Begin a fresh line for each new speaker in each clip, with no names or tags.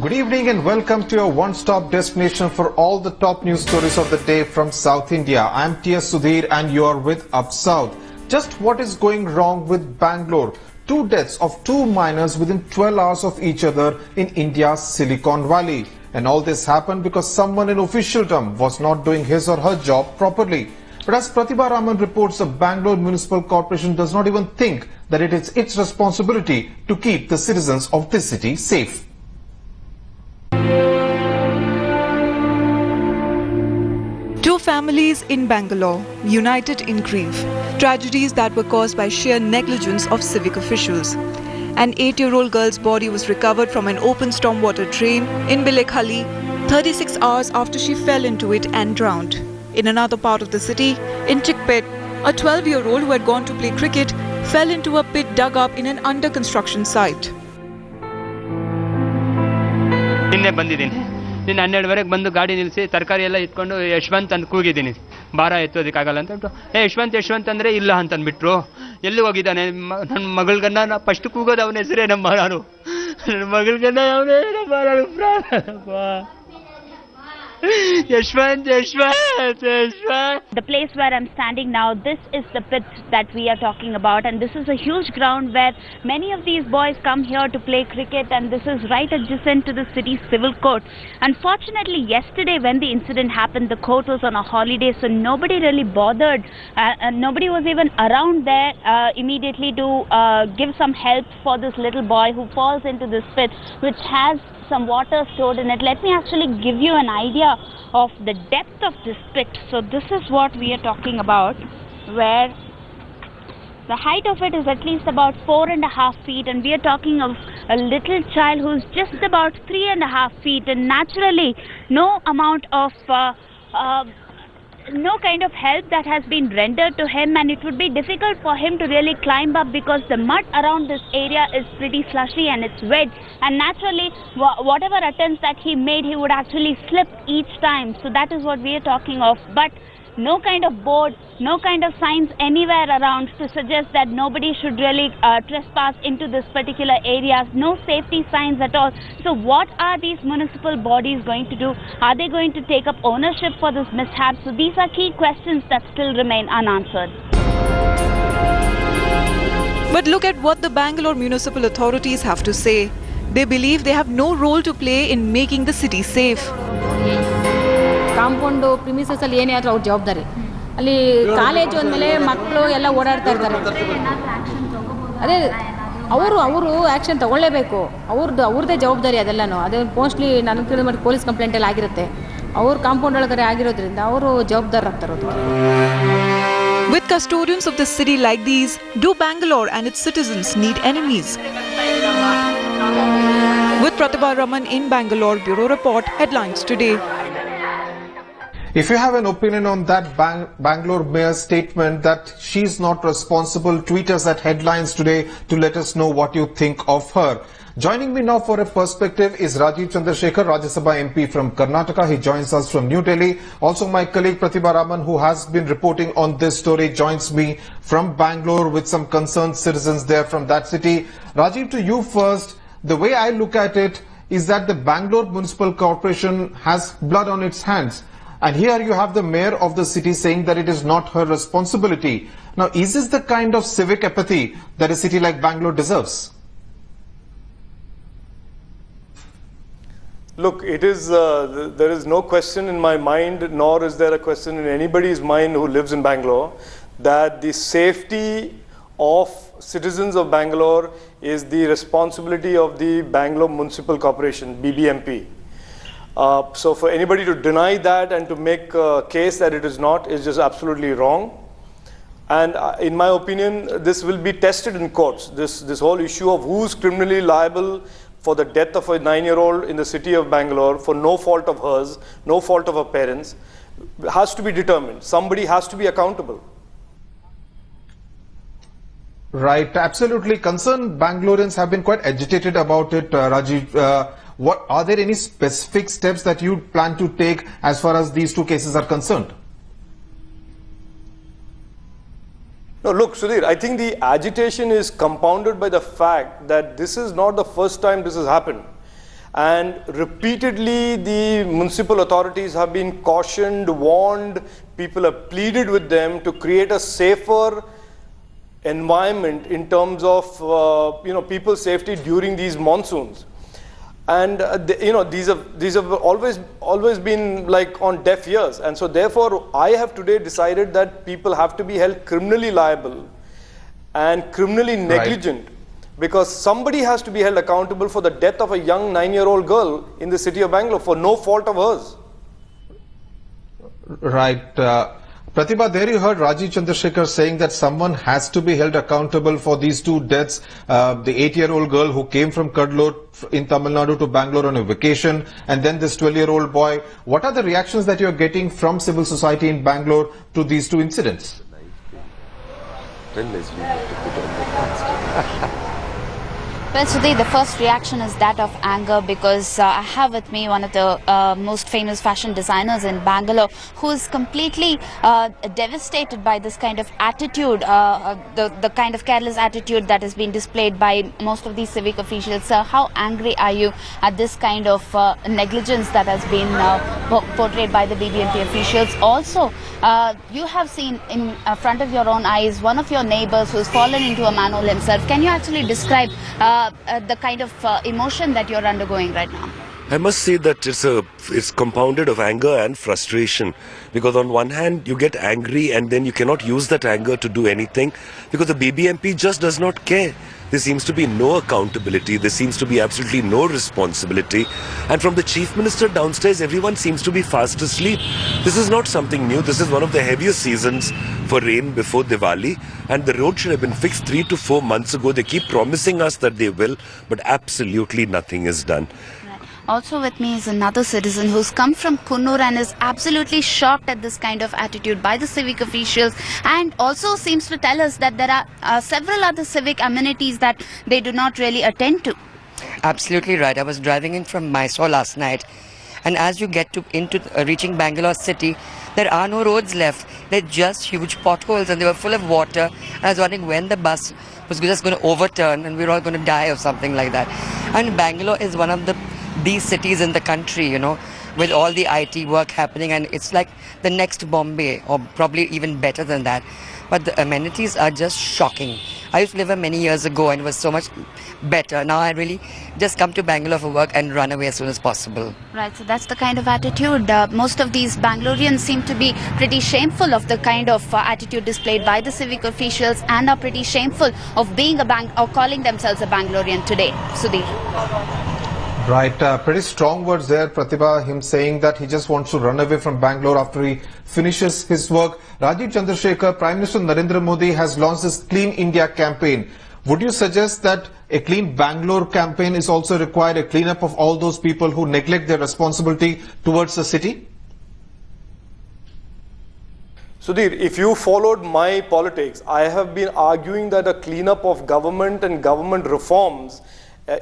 Good evening and welcome to your one-stop destination for all the top news stories of the day from South India. I'm T.S. Sudhir and you are with Up South. Just what is going wrong with Bangalore? 2 deaths of 2 minors within 12 hours of each other in India's Silicon Valley. And all this happened because someone in officialdom was not doing his or her job properly. But as Pratibha Raman reports, the Bangalore Municipal Corporation does not even think that it is its responsibility to keep the citizens of this city safe.
Two families in Bangalore, united in grief. Tragedies that were caused by sheer negligence of civic officials. An 8-year-old girl's body was recovered from an open stormwater drain in Bilekhalli 36 hours after she fell into it and drowned. In another part of the city, in Chickpet, a 12-year-old who had gone to play cricket fell into a pit dug up in an under-construction site.
ನಿನ್ನೆ 12ವರೆಗೆ ಬಂದು ಗಾಡಿ ನಿಲ್ಲಿಸಿ ತರಕಾರಿ ಎಲ್ಲ ಇಟ್ಕೊಂಡು ಯಶವಂತ್ ಅಂತ ಕೂಗಿದ್ದೀನಿ, ಭಾರ ಎತ್ತೋದಕ್ಕಾಗಲ್ಲ ಅಂತ. ಯಶವಂತ್ ಅಂದರೆ ಇಲ್ಲ ಅಂತಂದ್ಬಿಟ್ರು. ಎಲ್ಲಿ ಹೋಗಿದ್ದಾನೆ ನನ್ನ ಮಗಳ್ಗನ್ನ ಫಸ್ಟ್ ಕೂಗೋದು ಅವನ ಹೆಸರೇ ನಮ್ಮ ನಾನು, ನನ್ನ ಮಗಳ್ಗನ್ನ ಅವನೇ ನಮ್ಮ ನಾನು. Yashwant.
The place where I'm standing now, this is the pit that we are talking about, and this is a huge ground where many of these boys come here to play cricket, and this is right adjacent to the city's civil court. Unfortunately, yesterday when the incident happened, the court was on a holiday, so nobody really bothered. Nobody was even around there immediately to give some help for this little boy who falls into this pit, which has some water stored in it. Let me actually give you an idea of the depth of this pit. So this is what we are talking about, where the height of it is at least about 4.5 feet, and we are talking of a little child who's just about 3.5 feet, and naturally no amount of no kind of help that has been rendered to him, and it would be difficult for him to really climb up because the mud around this area is pretty slushy and it's wet, and naturally whatever attempts that he made, he would actually slip each time. So that is what we are talking of. But no kind of board, no kind of signs anywhere around to suggest that nobody should really trespass into this particular area. No safety signs at all. So what are these municipal bodies going to do? Are they going to take up ownership for this mishap? So these are key questions that still remain unanswered.
But look at what the Bangalore municipal authorities have to say. They believe they have no role to play in making the city safe.
Compound ಪ್ರಿಮಿಸಸಲ್ಲಿ ಏನೇ ಆದರೂ ಅವ್ರ ಜವಾಬ್ದಾರಿ. ಅಲ್ಲಿ college ಅಂದಮೇಲೆ ಮಕ್ಕಳು ಎಲ್ಲ ಓಡಾಡ್ತಾ ಇರ್ತಾರೆ. ಅದೇ ಅವರು ಆ್ಯಕ್ಷನ್ ತೊಗೊಳ್ಳೇಬೇಕು. ಅವ್ರದ್ದೇ ಜವಾಬ್ದಾರಿ ಅದೆಲ್ಲನೂ. ಅದು ಮೋಸ್ಟ್ಲಿ ನನಗೆ ತಿಳಿದ ಮಟ್ಟಿಗೆ ಪೊಲೀಸ್ ಕಂಪ್ಲೇಂಟ್ ಎಲ್ಲ ಆಗಿರುತ್ತೆ. ಅವ್ರ ಕಾಂಪೌಂಡ್ ಒಳಗಡೆ ಆಗಿರೋದ್ರಿಂದ ಅವರು ಜವಾಬ್ದಾರರಾಗ್ತಾರೋದು.
With custodians of the city like these, do Bangalore and its citizens need enemies? With Pratibha Raman in Bangalore, Bureau Report, Headlines Today.
If you have an opinion on that Bangalore mayor's statement that she's not responsible, tweet us at Headlines Today to let us know what you think of her. Joining me now for a perspective is Rajiv Chandrasekhar, Rajya Sabha MP from Karnataka. He joins us from New Delhi. Also my colleague Pratibha Raman, who has been reporting on this story, joins me from Bangalore with some concerned citizens there from that city. Rajiv, to you first. The way I look at it is that the Bangalore Municipal Corporation has blood on its hands. And here you have the mayor of the city saying that it is not her responsibility. Now, is this the kind of civic apathy that a city like Bangalore deserves?
Look, it is. There is no question in my mind, nor is there a question in anybody's mind who lives in Bangalore, that the safety of citizens of Bangalore is the responsibility of the Bangalore Municipal Corporation, BBMP. So for anybody to deny that and to make a case that it is not is just absolutely wrong. And in my opinion, this will be tested in courts. This whole issue of who's criminally liable for the death of a 9-year-old in the city of Bangalore for no fault of hers, no fault of her parents, has to be determined. Somebody has to be accountable.
Right, absolutely. Concerned Bangaloreans have been quite agitated about it, Rajiv. Are there any specific steps that you plan to take as far as these 2 cases are concerned?
No, look, Sudhir, I think the agitation is compounded by the fact that this is not the first time this has happened. And repeatedly the municipal authorities have been cautioned, warned, people have pleaded with them to create a safer environment in terms of people's safety during these monsoons. And these have always been like on deaf ears, and so therefore I have today decided that people have to be held criminally liable and criminally negligent, because somebody has to be held accountable for the death of a young 9-year-old girl in the city of Bangalore for no fault of hers.
Right. Pratibha, there you heard Rajiv Chandrasekhar saying that someone has to be held accountable for these two deaths. The 8-year-old girl who came from Cuddalore in Tamil Nadu to Bangalore on a vacation, and then this 12-year-old boy. What are the reactions that you're getting from civil society in Bangalore to these two incidents?
Well, Sudhir, the first reaction is that of anger, because I have with me one of the most famous fashion designers in Bangalore, who is completely devastated by this kind of attitude, the kind of careless attitude that has been displayed by most of these civic officials. How angry are you at this kind of negligence that has been portrayed by the BBMP officials? Also, you have seen in front of your own eyes one of your neighbors who has fallen into a manhole himself. Can you actually describe the kind of emotion that you're undergoing right now?
I must say that it's compounded of anger and frustration, because on one hand you get angry and then you cannot use that anger to do anything, because the BBMP just does not care. There seems to be no accountability, there seems to be absolutely no responsibility, and from the Chief Minister downstairs everyone seems to be fast asleep. This is not something new, this is one of the heaviest seasons for rain before Diwali, and the road should have been fixed 3 to 4 months ago. They keep promising us that they will, but absolutely nothing is done.
Also with me is another citizen who's come from Kunnur and is absolutely shocked at this kind of attitude by the civic officials, and also seems to tell us that there are several other civic amenities that they do not really attend to.
Absolutely right. I was driving in from Mysore last night, and as you get into reaching Bangalore city, there are no roads left. They're just huge potholes, and they were full of water. And I was wondering when the bus was just going to overturn and we were all going to die or something like that. And Bangalore is one of these cities in the country, you know, with all the IT work happening, and it's like the next Bombay, or probably even better than that. But the amenities are just shocking. I used to live here many years ago and it was so much better. Now I really just come to Bangalore for work and run away as soon as possible.
Right, so that's the kind of attitude. Most of these Bangaloreans seem to be pretty shameful of the kind of attitude displayed by the civic officials, and are pretty shameful of being or calling themselves a Bangalorean today. Sudhir.
Right, pretty strong words there, Pratibha, him saying that he just wants to run away from Bangalore after he finishes his work. Rajiv Chandrasekhar, Prime Minister Narendra Modi has launched this Clean India campaign. Would you suggest that a Clean Bangalore campaign is also required, a cleanup of all those people who neglect their responsibility towards the city?
Sudhir, if you followed my politics, I have been arguing that a cleanup of government and government reforms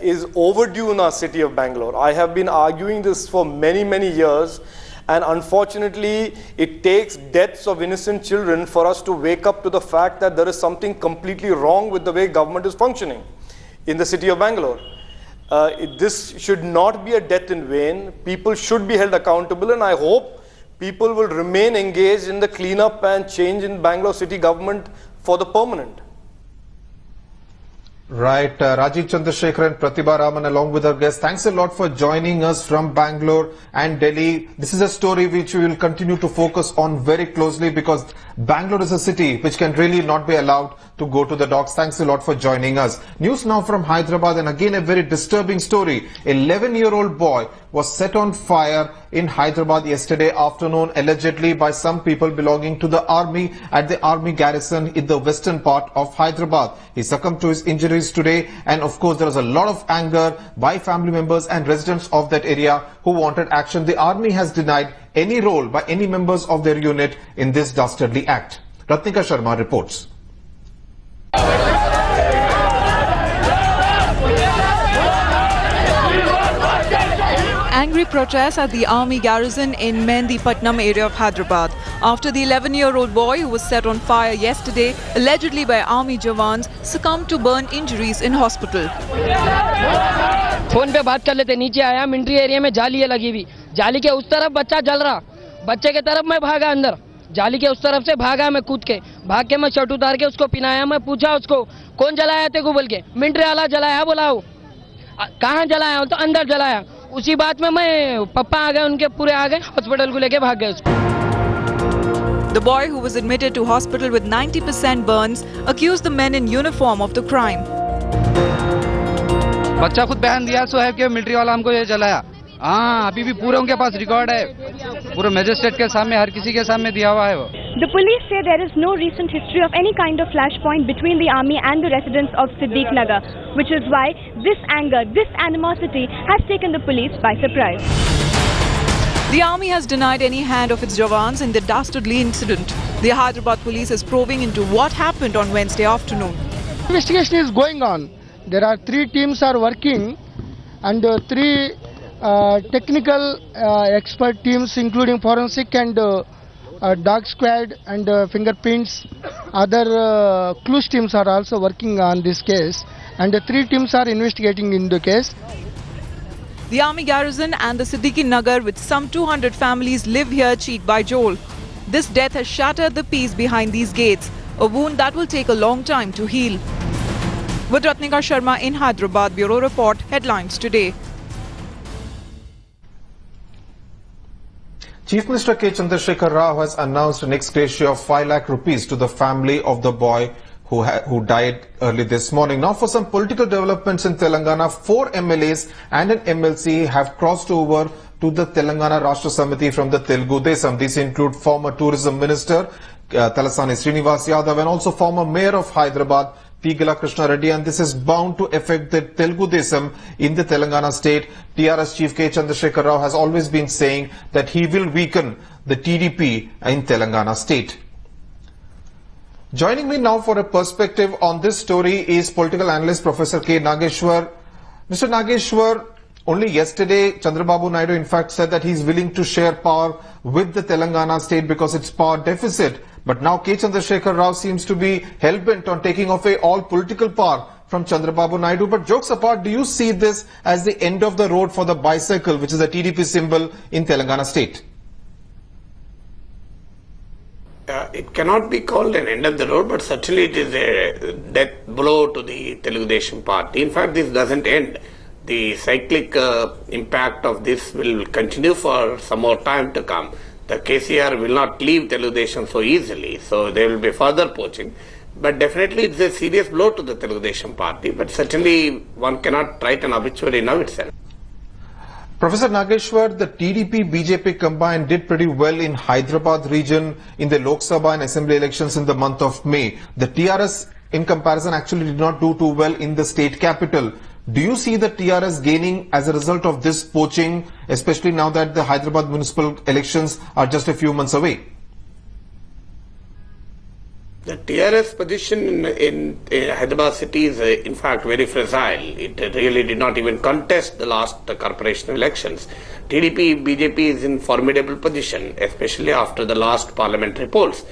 is overdue in our city of Bangalore. I have been arguing this for many, many years, and unfortunately it takes deaths of innocent children for us to wake up to the fact that there is something completely wrong with the way government is functioning in the city of Bangalore. This should not be a death in vain. People should be held accountable, and I hope people will remain engaged in the cleanup and change in Bangalore city government for the permanent.
Right, Rajiv Chandrasekhar and Pratibha Raman along with our guests. Thanks a lot for joining us from Bangalore and Delhi. This is a story which we will continue to focus on very closely, because Bangalore is a city which can really not be allowed to go to the docks. Thanks a lot for joining us. News now from Hyderabad, and again a very disturbing story. An 11-year-old boy was set on fire in Hyderabad yesterday afternoon, allegedly by some people belonging to the army at the army garrison in the western part of Hyderabad. He succumbed to his injuries today, and of course there was a lot of anger by family members and residents of that area who wanted action. The army has denied any role by any members of their unit in this dastardly act. Ratnika Sharma reports.
Angry protests at the army garrison in Mehndipatnam area of Hyderabad after the 11-year-old boy who was set on fire yesterday, allegedly by army jawans, succumbed to burn injuries in hospital.
Phone पे बात कर लेते, नीचे आया, military area में जाली है लगी हुई, जाली के उस तरफ बच्चा जल रहा, बच्चे के तरफ मैं भागा अंदर, जाली के उस तरफ से भागा मैं कूद के, भाग के मैं शर्ट उतार के उसको पिनाया, मैं पूछा उसको कौन जलाया तेरे को बोल के, मिलिट्री वाला जलाया, बोला कहाँ जलाया, तो अंदर जलाया। उसी बात में मैं पापा आ गए, उनके पूरे आ गए, हॉस्पिटल को लेके भाग गए उसको।
The boy, who was admitted to hospital with 90% burns, accused the men in uniform of the crime.
बच्चा खुद बयान दिया सो है कि मिलिट्री वाला हमको ये जलाया। हाँ, अभी भी पूरे उनके पास रिकॉर्ड है, पूरे मैजिस्ट्रेट के सामने, हर किसी के सामने दिया हुआ है वो।
The police say there is no recent history of any kind of flashpoint between the army and the residents of Siddiq Nagar, which is why this anger, this animosity has taken the police by surprise.
The army has denied any hand of its jawans in the dastardly incident. The Hyderabad police is probing into what happened on Wednesday afternoon.
Investigation is going on. There are 3 teams are working, and 3 technical expert teams, including forensic and dog squad and fingerprints. Other clues teams are also working on this case, and 3 teams are investigating in the case.
The army garrison and the Siddiqui Nagar with some 200 families live here cheek by jowl. This death has shattered the peace behind these gates, a wound that will take a long time to heal. With Ratnika Sharma in Hyderabad, Bureau Report, Headlines Today.
Chief Minister K. Chandrasekhar Rao has announced an ex gratia of 5 lakh rupees to the family of the boy who died early this morning. Now, for some political developments in Telangana, 4 MLAs and an MLC have crossed over to the Telangana Rashtra Samiti from the Telugu Desam. These include former Tourism Minister Talasani Srinivas Yadav and also former Mayor of Hyderabad, Pigala Krishna Reddy, and this is bound to affect the Telugu Desam in the Telangana state. TRS Chief K. Chandrasekhar Rao has always been saying that he will weaken the TDP in Telangana state. Joining me now for a perspective on this story is political analyst Professor K. Nageshwar. Mr. Nageshwar, only yesterday Chandrababu Naidu in fact said that he is willing to share power with the Telangana state because it's power deficit. But now K. Chandrasekhar Rao seems to be hell-bent on taking away all political power from Chandrababu Naidu. But jokes apart, do you see this as the end of the road for the bicycle, which is a TDP symbol in Telangana state?
It cannot be called an end of the road, but certainly it is a death blow to the Telugu Desam party. In fact, this doesn't end. The cyclic impact of this will continue for some more time to come. The KCR will not leave Telugu Desam so easily, so there will be further poaching. But definitely it's a serious blow to the Telugu Desam party, but certainly one cannot write an obituary now itself.
Professor Nageshwar, the TDP-BJP combined did pretty well in Hyderabad region in the Lok Sabha and Assembly elections in the month of May. The TRS in comparison actually did not do too well in the state capital. Do you see the TRS gaining as a result of this poaching, especially now that the Hyderabad municipal elections are just a few months away?
The TRS position in Hyderabad city is in fact very fragile. It really did not even contest the last corporation elections. TDP, BJP is in formidable position, especially after the last parliamentary polls.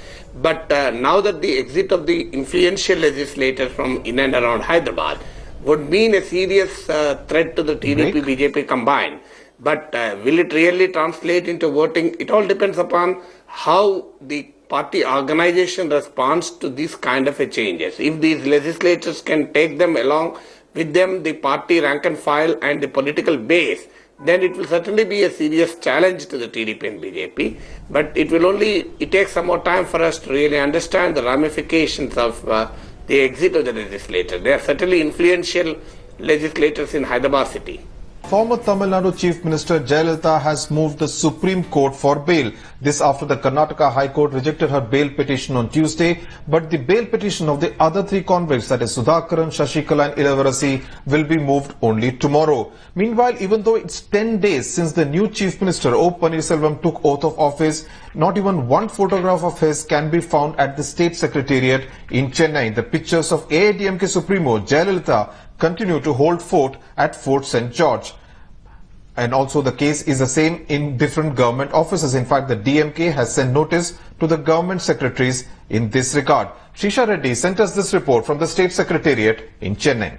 But now that the exit of the influential legislators from in and around Hyderabad would mean a serious threat to the TDP, BJP combined. But will it really translate into voting? It all depends upon how the party organization responds to this kind of a changes. If these legislators can take them along with them, the party rank and file and the political base, then it will certainly be a serious challenge to the TDP and BJP. But it takes some more time for us to really understand the ramifications of the exit of the legislator. They are certainly influential legislators in Hyderabad city.
Former Tamil Nadu Chief Minister Jayalalithaa has moved the Supreme Court for bail. This after the Karnataka High Court rejected her bail petition on Tuesday. But the bail petition of the other 3 convicts, that is Sudhakaran, Shashikala and Ilavarasi, will be moved only tomorrow. Meanwhile, even though it's 10 days since the new Chief Minister O. Pannirselvam took oath of office, not even one photograph of his can be found at the State Secretariat in Chennai. The pictures of AIADMK Supremo Jayalalithaa continue to hold fort at Fort St. George. and also the case is the same in different government offices. In fact, the DMK has sent notice to the government secretaries in this regard. Shisha Reddy sent us this report from the State Secretariat in Chennai.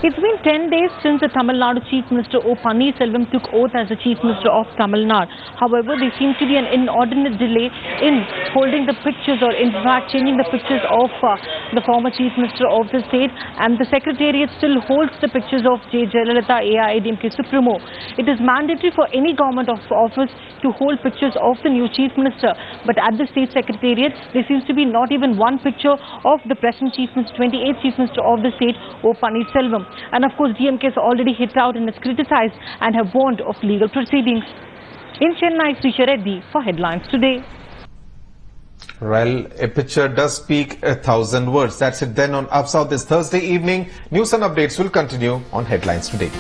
It's been 10 days since the Tamil Nadu Chief Minister O. Pannirselvam took oath as the Chief Minister of Tamil Nadu. However, there seems to be an inordinate delay in holding the pictures, or in fact changing the pictures of the former Chief Minister of the state, and the Secretariat still holds the pictures of Jayalalithaa, AIADMK Supremo. It is mandatory for any government office to hold pictures of the new Chief Minister, but at the State Secretariat there seems to be not even one picture of the present Chief Minister, 28th Chief Minister of the state, O. Pannirselvam. And of course, DMK has already hit out and has criticized and have warned of legal proceedings. In Chennai, Srisha Reddy for Headlines Today.
Well, a picture does speak 1,000 words. That's it then on Up South this Thursday evening. News and updates will continue on Headlines Today.